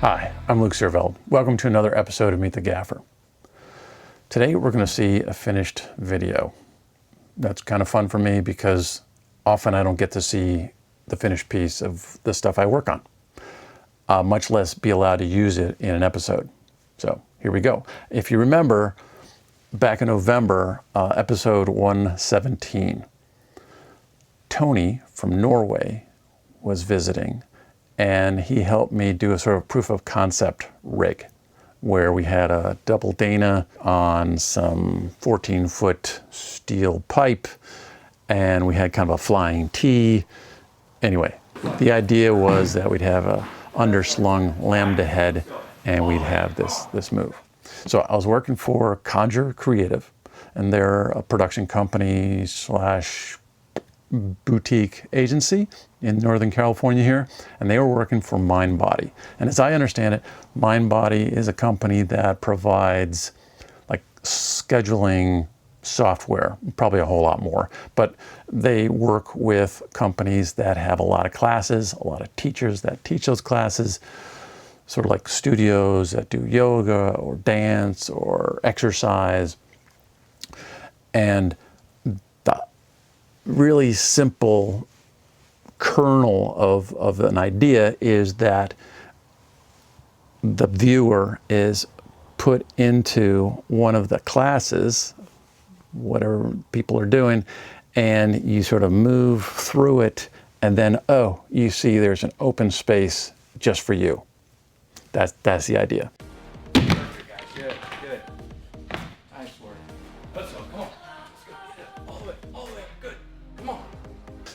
Hi, I'm Luke Serveld. Welcome to another episode of Meet the Gaffer. Today we're going to see a finished video. That's kind of fun for me because often I don't get to see the finished piece of the stuff I work on, much less be allowed to use it in an episode. So here we go. If you remember, back in November, episode 117, Tony from Norway was visiting, and he helped me do a sort of proof of concept rig where we had a double Dana on some 14-foot steel pipe, and we had kind of a flying T. Anyway, the idea was that we'd have a underslung lambda head and we'd have this move. So I was working for Conjure Creative, and they're a production company slash boutique agency in Northern California here, and they were working for Mindbody. And as I understand it, Mindbody is a company that provides like scheduling software, probably a whole lot more, but they work with companies that have a lot of classes, a lot of teachers that teach those classes, sort of like studios that do yoga or dance or exercise. And the really simple kernel of an idea is that the viewer is put into one of the classes, whatever people are doing, and you sort of move through it, and then, oh, you see there's an open space just for you. That's the idea. Perfect, guys. Good. Nice work. Let's go. Come on. Let's go. Get it. All the way. Good. Come on.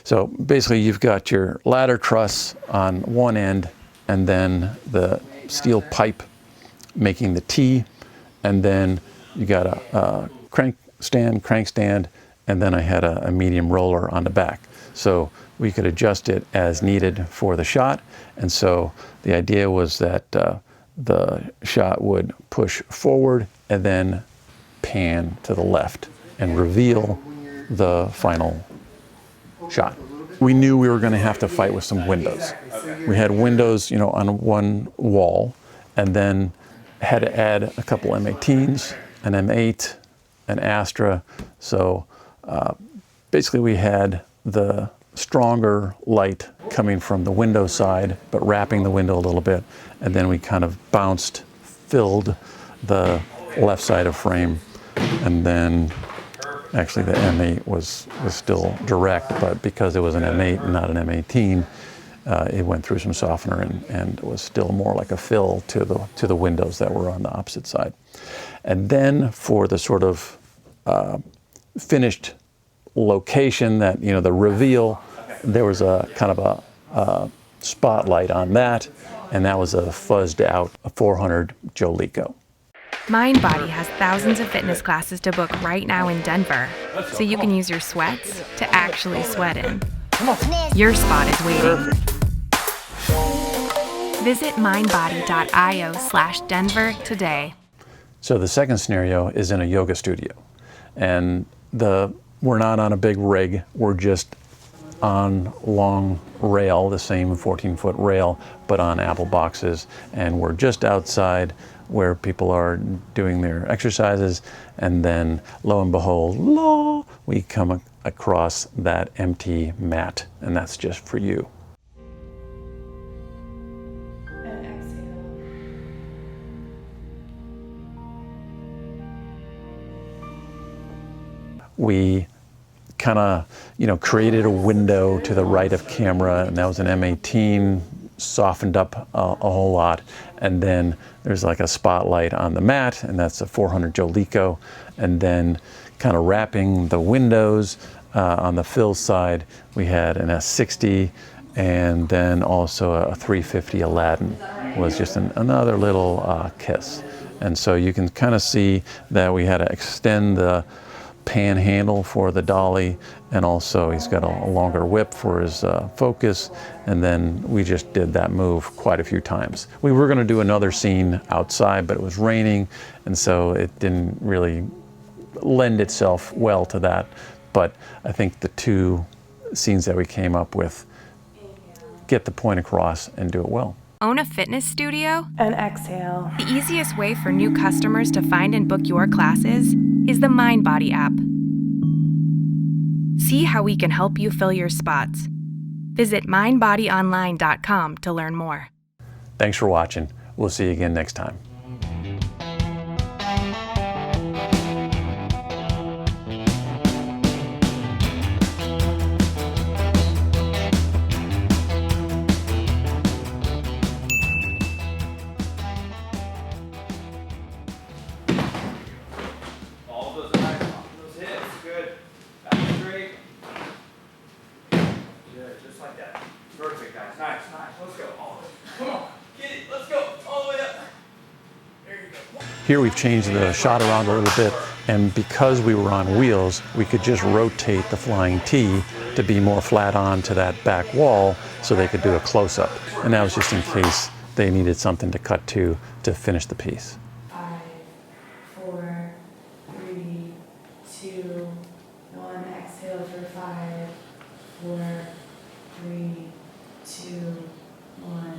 So basically you've got your ladder truss on one end, and then the steel pipe making the T, and then you got a crank stand, and then I had a medium roller on the back. So we could adjust it as needed for the shot. And so the idea was that the shot would push forward and then pan to the left and reveal the final shot. We knew we were going to have to fight with some windows. We had windows, on one wall, and then had to add a couple M18s, an M8, an Astra. So basically we had the stronger light coming from the window side, but wrapping the window a little bit, and then we kind of filled the left side of frame, and then actually the M8 was still direct, but because it was an M8 and not an M18, it went through some softener and was still more like a fill to the windows that were on the opposite side. And then for the sort of finished location, that the reveal, there was a kind of a spotlight on that, and that was a fuzzed out 400 Jolico. Mindbody has thousands of fitness classes to book right now in Denver, so you can use your sweats to actually sweat in. Your spot is waiting. Visit mindbody.io/Denver today. So the second scenario is in a yoga studio, and we're not on a big rig, we're just on long rail, the same 14-foot rail, but on apple boxes, and we're just outside where people are doing their exercises, and then lo and behold, we come across that empty mat, and that's just for you. We kind of, created a window to the right of camera, and that was an M18, softened up a whole lot. And then there's like a spotlight on the mat, and that's a 400 Jolico. And then kind of wrapping the windows on the fill side, we had an S60, and then also a 350 Aladdin was just another little kiss. And so you can kind of see that we had to extend the pan handle for the dolly, and also he's got a longer whip for his focus, and then we just did that move quite a few times. We were going to do another scene outside, but it was raining, and so it didn't really lend itself well to that. But I think the two scenes that we came up with get the point across and do it well. Own a fitness studio? And exhale. The easiest way for new customers to find and book your classes is the MindBody app. See how we can help you fill your spots. Visit mindbodyonline.com to learn more. Thanks for watching. We'll see you again next time. All those eyes, those hips, good. Back straight. Good, just like that. Perfect, guys. Nice, nice. Let's go. All the way. Come on, get it. Let's go. All the way up. There you go. Here we've changed the shot around a little bit, and because we were on wheels, we could just rotate the flying T to be more flat on to that back wall so they could do a close-up. And that was just in case they needed something to cut to finish the piece. 5, 4, 3, 2, 1. Exhale for 5, 4, 3, 2, 1.